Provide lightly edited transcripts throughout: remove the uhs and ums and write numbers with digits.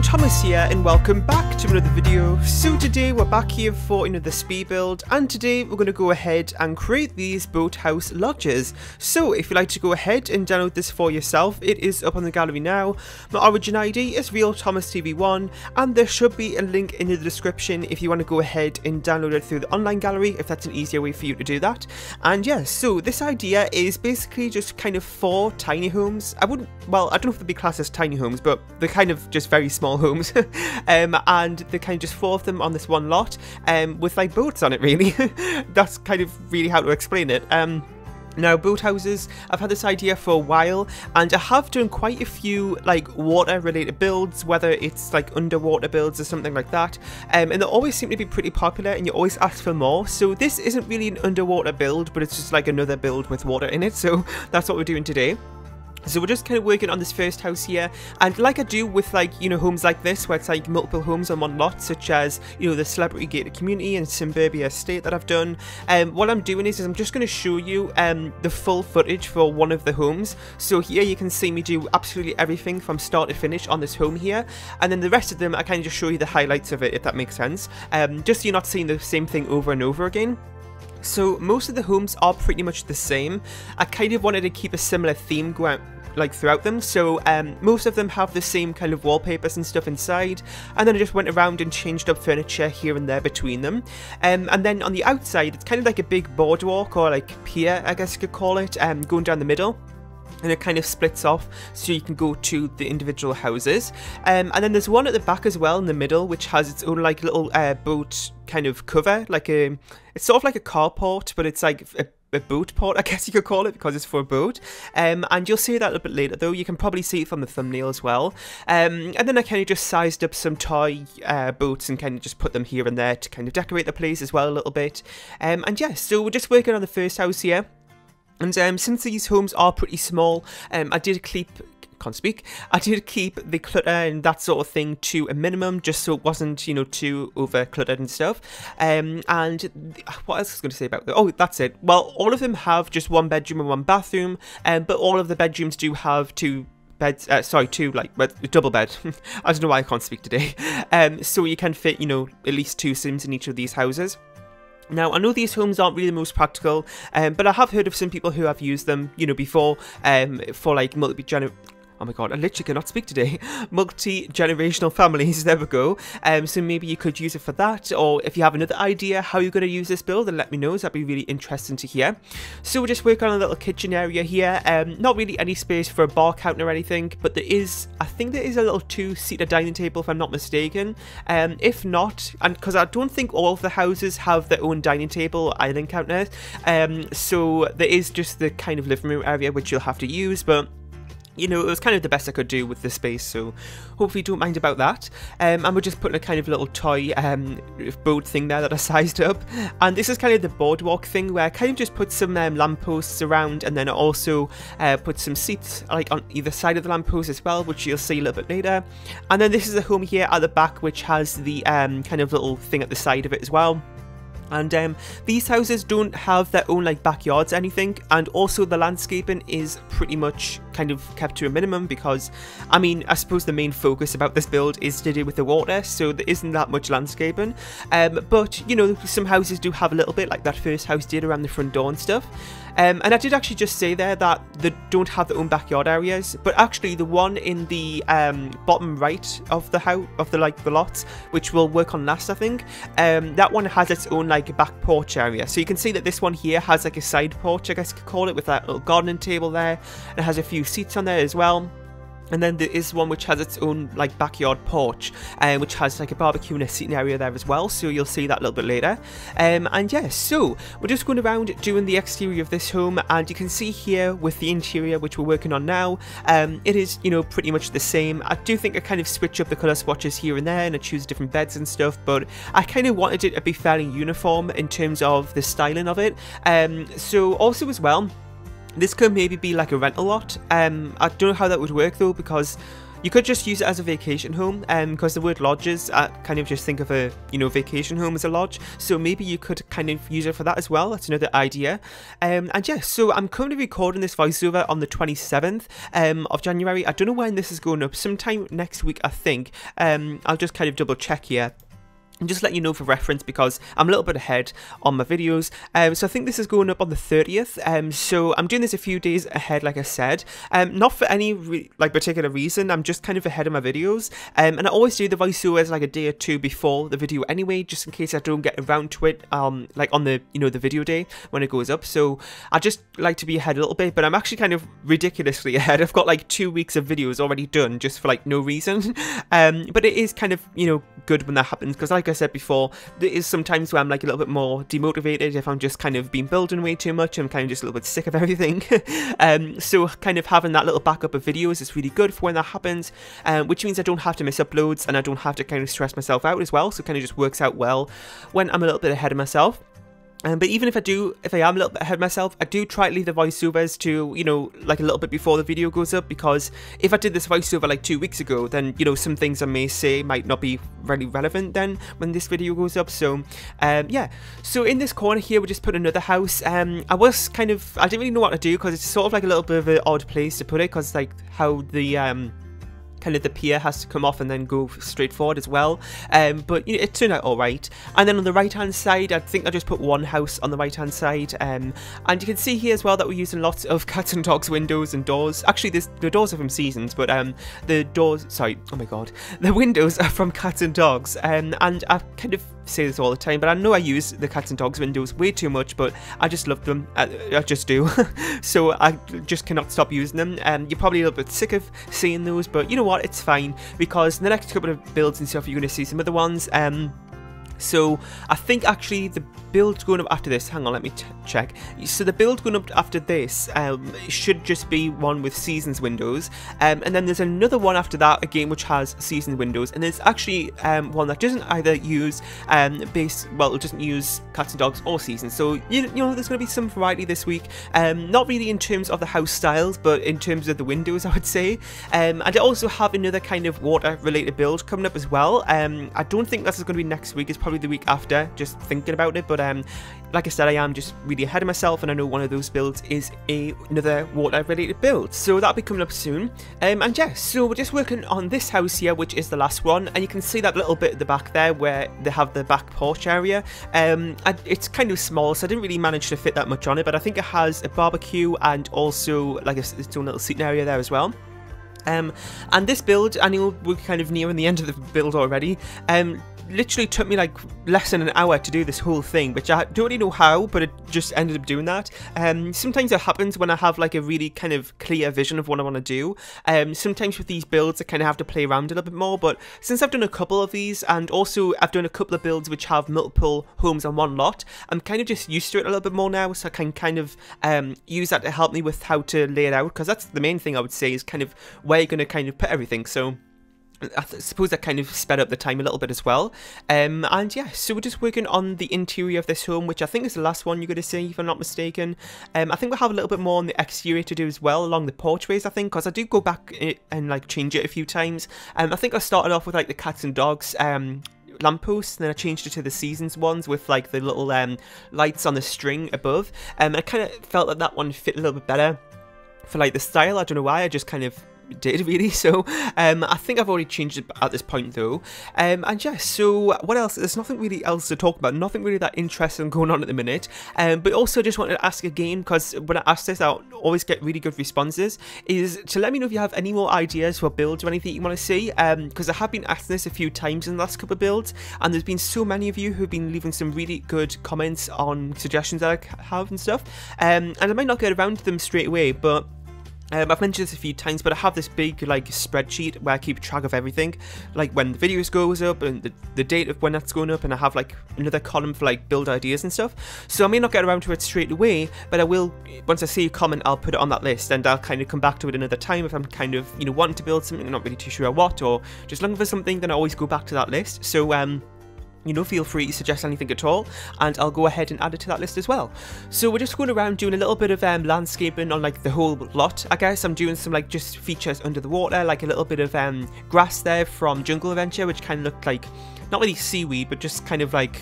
Thomas here and welcome back to another video. So today we're back here for another speed build, and today we're going to go ahead and create these boathouse lodges. So if you'd like to go ahead and download this for yourself, it is up on the gallery now. My origin ID is RealThomasTV1 and there should be a link in the description if you want to go ahead and download it through the online gallery, if that's an easier way for you to do that. And yeah, so this idea is basically just kind of 4 tiny homes. I don't know if they'd be classed as tiny homes, but they're kind of just very small homes. And they're kind of just 4 of them on this one lot, with like boats on it really. That's kind of really how to explain it. Now, boathouses, I've had this idea for a while, and I have done quite a few like water related builds, whether it's like underwater builds or something like that, and they always seem to be pretty popular and you always ask for more. So this isn't really an underwater build, but it's just like another build with water in it, so that's what we're doing today. So we're just kind of working on this first house here, and like I do with like, you know, homes like this where it's like multiple homes on one lot, such as, you know, the Celebrity Gated Community and Suburbia Estate that I've done. What I'm doing is I'm just going to show you the full footage for one of the homes. So here you can see me do absolutely everything from start to finish on this home here, and then the rest of them I kind of just show you the highlights of it, if that makes sense, just so you're not seeing the same thing over and over again. So most of the homes are pretty much the same. I kind of wanted to keep a similar theme going like throughout them, so most of them have the same kind of wallpapers and stuff inside, and then I just went around and changed up furniture here and there between them, and then on the outside it's kind of like a big boardwalk, or like pier I guess you could call it, going down the middle. And it kind of splits off so you can go to the individual houses, and then there's one at the back as well in the middle, which has its own like little boat kind of cover, like it's sort of like a carport, but it's like a boat port, I guess you could call it, because it's for a boat, and you'll see that a little bit later though. You can probably see it from the thumbnail as well, and then I kind of just sized up some toy boats and kind of just put them here and there to kind of decorate the place as well a little bit, and yeah, so we're just working on the first house here. And since these homes are pretty small, I did keep the clutter and that sort of thing to a minimum, just so it wasn't, you know, too over cluttered and stuff. And what else was I going to say about that? Oh, that's it. Well, all of them have just 1 bedroom and 1 bathroom, but all of the bedrooms do have 2 beds, double bed. I don't know why I can't speak today. So you can fit, you know, at least 2 Sims in each of these houses. Now, I know these homes aren't really the most practical, but I have heard of some people who have used them, you know, before, for like oh my god, I literally cannot speak today. Multi-generational families, there we go. So maybe you could use it for that, or if you have another idea how you're going to use this build, then let me know, so that'd be really interesting to hear. So we're just working on a little kitchen area here, not really any space for a bar counter or anything, but there is, I think there is a little 2-seater dining table if I'm not mistaken. If not, and because I don't think all of the houses have their own dining table or island counters, so there is just the kind of living room area which you'll have to use, but you know, it was kind of the best I could do with the space, so hopefully you don't mind about that. And we're just putting a kind of little toy boat thing there that I sized up. And this is kind of the boardwalk thing, where I kind of just put some lampposts around, and then I also put some seats like on either side of the lamppost as well, which you'll see a little bit later. And then this is the home here at the back, which has the kind of little thing at the side of it as well. And these houses don't have their own like backyards or anything, and also the landscaping is pretty much kind of kept to a minimum, because I mean, I suppose the main focus about this build is to do with the water, so there isn't that much landscaping, but you know, some houses do have a little bit, like that first house did around the front door and stuff. And I did actually just say there that they don't have their own backyard areas, but actually the one in the bottom right of the house, of the lots, which we'll work on last I think, that one has its own like back porch area. So you can see that this one here has like a side porch, I guess you could call it, with that little gardening table there, and it has a few seats on there as well. And then there is one which has its own like backyard porch, which has like a barbecue and a seating area there as well, so you'll see that a little bit later. And yeah, so we're just going around doing the exterior of this home, and you can see here with the interior, which we're working on now, it is, you know, pretty much the same. I do think I kind of switch up the colour swatches here and there, and I choose different beds and stuff, but I kind of wanted it to be fairly uniform in terms of the styling of it. So also as well, this could maybe be like a rental lot. I don't know how that would work though, because You could just use it as a vacation home, because the word lodges, I kind of just think of a, you know, vacation home as a lodge, so maybe you could kind of use it for that as well. That's another idea. And yeah, so I'm currently recording this voiceover on the 27th of January. I don't know when this is going up, sometime next week I think. I'll just kind of double check here. And just let you know for reference, because I'm a little bit ahead on my videos. So I think this is going up on the 30th. So I'm doing this a few days ahead, like I said. Not for any particular reason. I'm just kind of ahead of my videos. And I always do the voiceovers like a day or two before the video anyway, just in case I don't get around to it, like on the, you know, the video day when it goes up. So I just like to be ahead a little bit, but I'm actually kind of ridiculously ahead. I've got like 2 weeks of videos already done just for like no reason. But it is kind of, you know, good when that happens, because like I said before, there is sometimes where I'm like a little bit more demotivated if I'm just kind of been building way too much. I'm kind of just a little bit sick of everything. So kind of having that little backup of videos is really good for when that happens, which means I don't have to miss uploads and I don't have to kind of stress myself out as well. So it kind of just works out well when I'm a little bit ahead of myself. But even if I am a little bit ahead of myself, I do try to leave the voiceovers to, you know, like a little bit before the video goes up, because if I did this voiceover like 2 weeks ago, then, you know, some things I may say might not be really relevant then when this video goes up. So, yeah. So in this corner here, we just put another house. I didn't really know what to do, because it's sort of like a little bit of an odd place to put it, because like how the, kind of the pier has to come off and then go straight forward as well, but you know, it turned out alright. And then on the right hand side, I think I just put one house on the right hand side, and you can see here as well that we're using lots of cats and dogs windows and doors. Actually the doors are from Seasons, but the doors, sorry, oh my god, the windows are from Cats and Dogs, and I kind of say this all the time, but I know I use the Cats and Dogs windows way too much, but I just love them. I just do. So I just cannot stop using them. You're probably a little bit sick of seeing those, but you know what, it's fine, because in the next couple of builds and stuff you're going to see some other ones. So I think actually the build going up after this, hang on, let me check. So the build going up after this should just be one with Seasons windows, and then there's another one after that again which has Seasons windows, and there's actually one that doesn't either use it doesn't use Cats and Dogs or Seasons. So you know, there's going to be some variety this week, not really in terms of the house styles, but in terms of the windows, I would say. And I also have another kind of water related build coming up as well. I don't think that's going to be next week, it's probably the week after, just thinking about it, but like I said, I am just really ahead of myself, and I know one of those builds is another water related build, so that'll be coming up soon. And yeah, so we're just working on this house here, which is the last one, and you can see that little bit at the back there where they have the back porch area. It's kind of small, so I didn't really manage to fit that much on it, but I think it has a barbecue and also like its own little seating area there as well. And this build, I know we're kind of nearing the end of the build already, literally took me like less than an hour to do this whole thing, which I don't really know how, but it just ended up doing that. Sometimes it happens when I have like a really kind of clear vision of what I want to do. Sometimes with these builds I kind of have to play around a little bit more, but since I've done a couple of these, and also I've done a couple of builds which have multiple homes on one lot, I'm kind of just used to it a little bit more now, so I can kind of use that to help me with how to lay it out, because that's the main thing I would say, is kind of where you're going to kind of put everything. So I suppose that kind of sped up the time a little bit as well. And yeah, so we're just working on the interior of this home, which I think is the last one you're going to see, if I'm not mistaken. I think we'll have a little bit more on the exterior to do as well, along the porchways, I think, because I do go back and like change it a few times. I think I started off with like the Cats and Dogs lampposts, and then I changed it to the Seasons ones with like the little lights on the string above. I kind of felt that that one fit a little bit better for like the style. I don't know why, I just kind of did really. So I think I've already changed it at this point though. And yeah, so what else? There's nothing really else to talk about, nothing really that interesting going on at the minute. But also just wanted to ask again, because when I ask this I always get really good responses, is to let me know if you have any more ideas for builds or anything you want to see, because I have been asked this a few times in the last couple of builds, and there's been so many of you who've been leaving some really good comments on suggestions that I have and stuff, and I might not get around to them straight away, but I've mentioned this a few times, but I have this big like spreadsheet where I keep track of everything, like when the videos goes up and the date of when that's going up, and I have like another column for like build ideas and stuff. So I may not get around to it straight away, but I will, once I see a comment, I'll put it on that list, and I'll kind of come back to it another time if I'm kind of, you know, wanting to build something, I'm not really too sure what, or just looking for something, then I always go back to that list. So you know, feel free to suggest anything at all, and I'll go ahead and add it to that list as well. So we're just going around doing a little bit of landscaping on like the whole lot. I guess I'm doing some like just features under the water, like a little bit of grass there from Jungle Adventure, which kind of looked like, not really seaweed, but just kind of like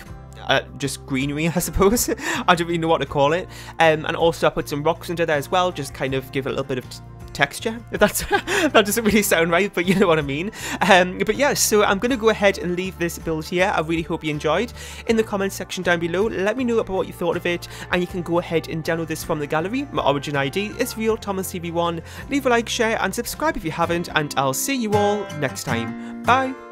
just greenery, I suppose. I don't really know what to call it. And also I put some rocks under there as well, just kind of give it a little bit of texture, if that's that doesn't really sound right, but you know what I mean. But yeah, so I'm gonna go ahead and leave this build here. I really hope you enjoyed. In the comment section down below, let me know about what you thought of it, and you can go ahead and download this from the gallery. My origin ID is RealThomasTV1. Leave a like, share, and subscribe if you haven't, and I'll see you all next time. Bye.